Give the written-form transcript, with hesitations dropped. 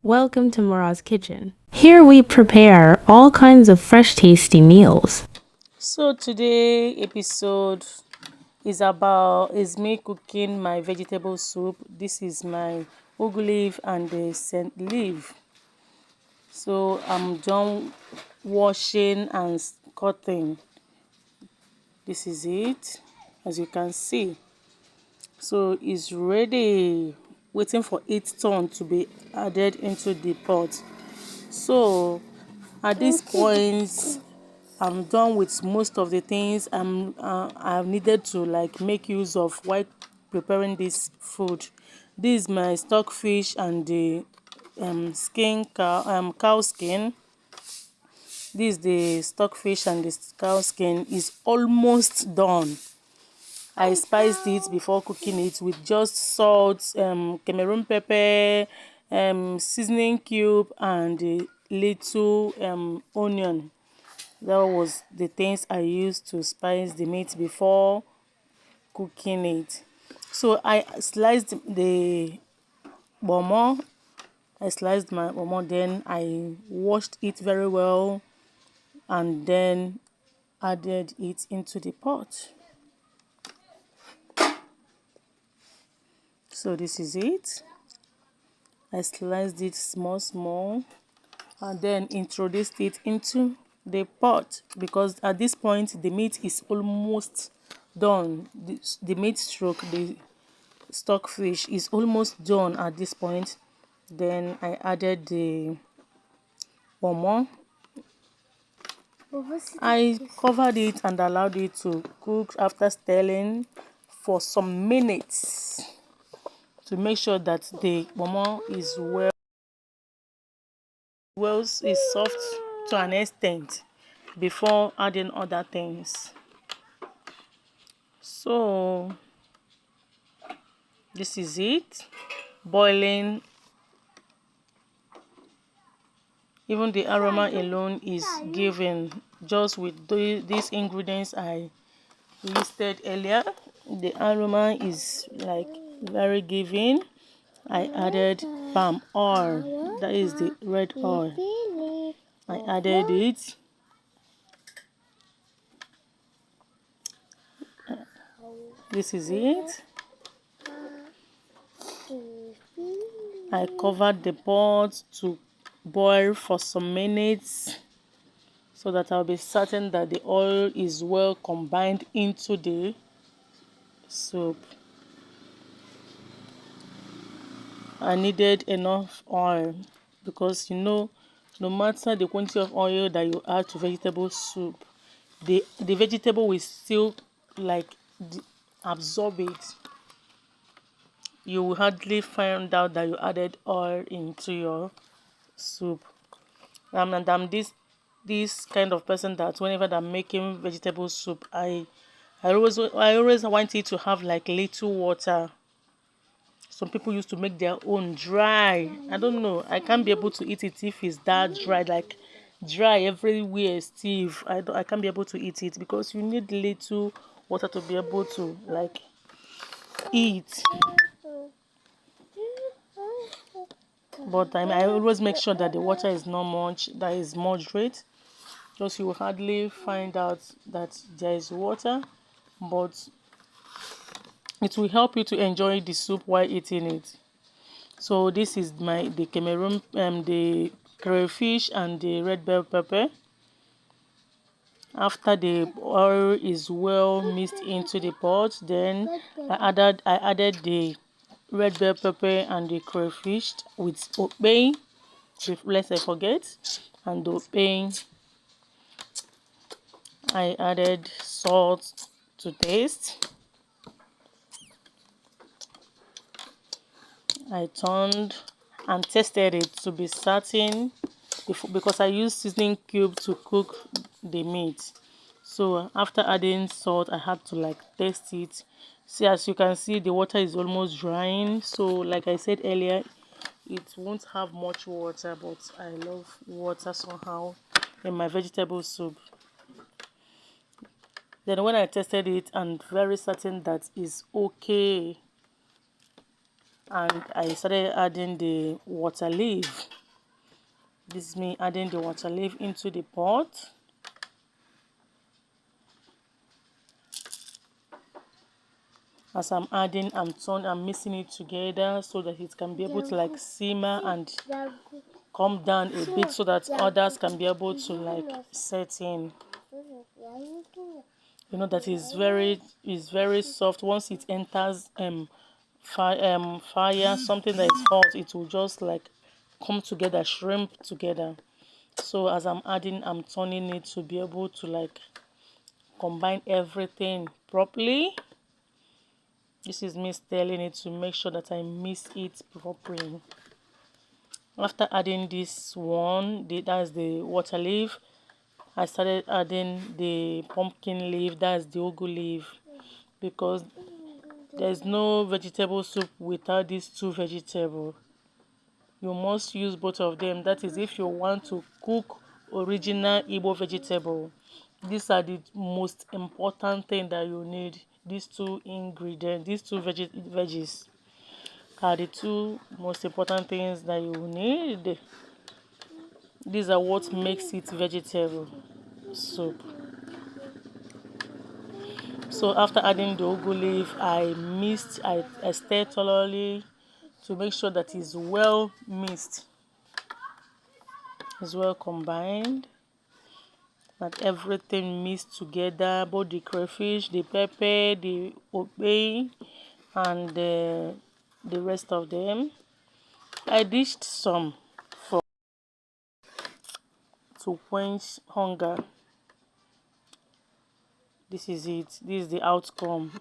Welcome to Mora's Kitchen. Here we prepare all kinds of fresh tasty meals. So today episode is me cooking my vegetable soup. This is my ugu leaf and the scent leaf. So I'm done washing and cutting. This is it, as you can see. So it's ready, waiting for its turn to be added into the pot. So at this point I'm done with most of the things I've needed to like make use of while preparing this food. This is my stockfish and the cow skin. This is the stockfish and the cow skin is almost done. I spiced it before cooking it with just salt, Cameroon pepper, seasoning cube, and a little onion. That was the things I used to spice the meat before cooking it. So I sliced the bomo. I sliced my bomo, then I washed it very well and then added it into the pot. So this is it. I sliced it small and then introduced it into the pot because at this point the meat is almost done. The meat stroke the stockfish is almost done at this point. Then I added the pomo. I covered it and allowed it to cook after stirring for some minutes to make sure that the pomo is is soft to an extent before adding other things. So this is it, boiling. Even the aroma alone is given just with these ingredients I listed earlier. The aroma is like very giving. I added palm oil, that is the red oil. I added it. This is it. I covered the pot to boil for some minutes so that I'll be certain that the oil is well combined into the soup. I needed enough oil because no matter the quantity of oil that you add to vegetable soup, the vegetable will still like absorb it. You will hardly find out that you added oil into your soup. And I'm this kind of person that whenever I'm making vegetable soup, I always want it to have like little water. Some people used to make their own dry. I don't know. I can't be able to eat it if it's that dry, like dry everywhere, Steve. I can't be able to eat it because you need little water to be able to like eat. But I always make sure that the water is not much, that is moderate. Just you will hardly find out that there is water, but it will help you to enjoy the soup while eating it. So this is the Cameroon the crayfish and the red bell pepper. After the oil is well mixed into the pot, then I added the red bell pepper and the crayfish with okpei. Lest I forget, and the okpei. I added salt to taste. I turned and tested it to be certain because I used seasoning cube to cook the meat. So after adding salt, I had to like taste it. See, as you can see, the water is almost drying. So like I said earlier, it won't have much water, but I love water somehow in my vegetable soup. Then when I tested it and very certain that is okay, and I started adding the water leaf. This is me adding the water leaf into the pot. As I'm adding, I'm mixing it together so that it can be able to like simmer and come down a bit so that others can be able to like set in. You know that is very soft. Once it enters fire, something that is hot, it will just like come together, shrimp together. So as I'm adding, I'm turning it to be able to like combine everything properly. This is me stirring it to make sure that I mix it properly. After adding this one, that's the water leaf, I started adding the pumpkin leaf, that's the ugu leaf, because there's no vegetable soup without these two vegetables. You must use both of them. That is if you want to cook original Igbo vegetable. These are the most important thing that you need. These two ingredients, these two veggies are the two most important things that you need. These are what makes it vegetable soup. So after adding the ugu leaf, I stir thoroughly to make sure that it's well mixed, it's well combined, that everything mixed together, both the crayfish, the pepper, the obey, and the rest of them. I dished some for to quench hunger. This is it. This is the outcome.